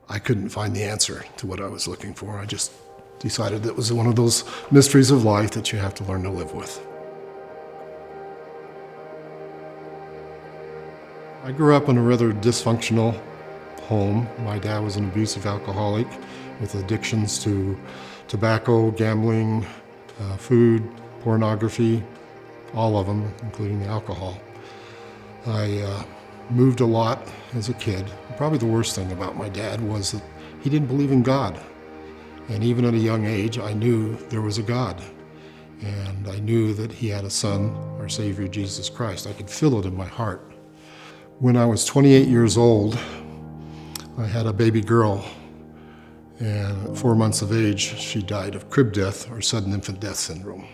I couldn't find the answer to what I was looking for. I just decided that it was one of those mysteries of life that you have to learn to live with. I grew up in a rather dysfunctional home. My dad was an abusive alcoholic with addictions to tobacco, gambling, food, pornography, all of them, including the alcohol. I moved a lot as a kid. Probably the worst thing about my dad was that he didn't believe in God. And even at a young age, I knew there was a God. And I knew that he had a son, our Savior, Jesus Christ. I could feel it in my heart. When I was 28 years old, I had a baby girl. And at 4 months of age, she died of crib death or sudden infant death syndrome.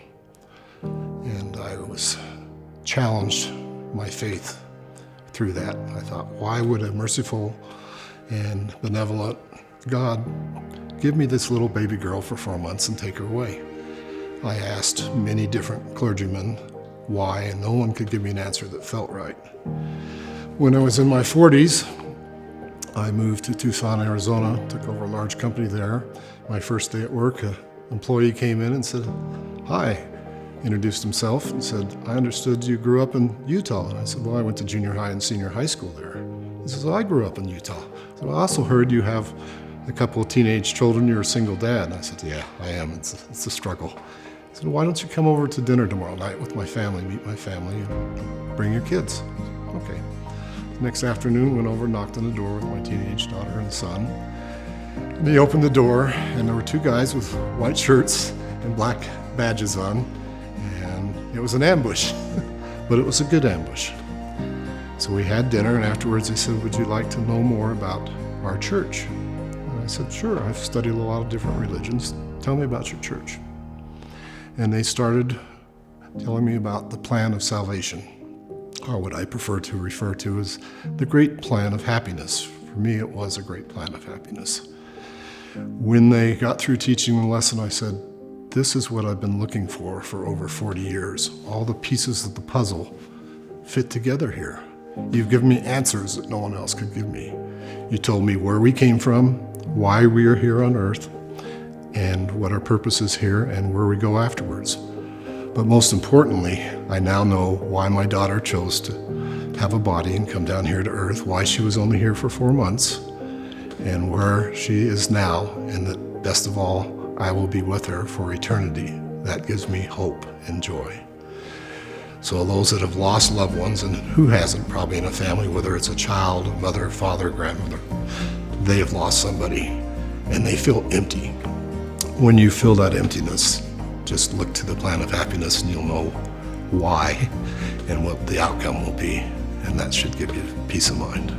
And I was challenged my faith through that. I thought, why would a merciful and benevolent God give me this little baby girl for 4 months and take her away? I asked many different clergymen why, and no one could give me an answer that felt right. When I was in my 40s, I moved to Tucson, Arizona, took over a large company there. My first day at work, an employee came in and said, "Hi," introduced himself and said, "I understood you grew up in Utah." And I said, "Well, I went to junior high and senior high school there." He says, "Well, I grew up in Utah." I said, "Well, I also heard you have a couple of teenage children. You're a single dad." And I said, "Yeah, I am. It's a struggle." He said, "Why don't you come over to dinner tomorrow night with my family, meet my family, and bring your kids?" Okay. Next afternoon, went over, knocked on the door with my teenage daughter and son. And he opened the door, and there were two guys with white shirts and black badges on, and it was an ambush, but it was a good ambush. So we had dinner, and afterwards they said, "Would you like to know more about our church?" And I said, "Sure, I've studied a lot of different religions. Tell me about your church." And they started telling me about the plan of salvation, or what I prefer to refer to as the great plan of happiness. For me, it was a great plan of happiness. When they got through teaching the lesson, I said, "This is what I've been looking for over 40 years. All the pieces of the puzzle fit together here. You've given me answers that no one else could give me. You told me where we came from, why we are here on earth, and what our purpose is here, and where we go afterwards. But most importantly, I now know why my daughter chose to have a body and come down here to earth, why she was only here for 4 months, and where she is now, and that best of all, I will be with her for eternity. That gives me hope and joy." So those that have lost loved ones, and who hasn't probably in a family, whether it's a child, a mother, father, grandmother, they have lost somebody and they feel empty. When you feel that emptiness, just look to the plan of happiness and you'll know why and what the outcome will be, and that should give you peace of mind.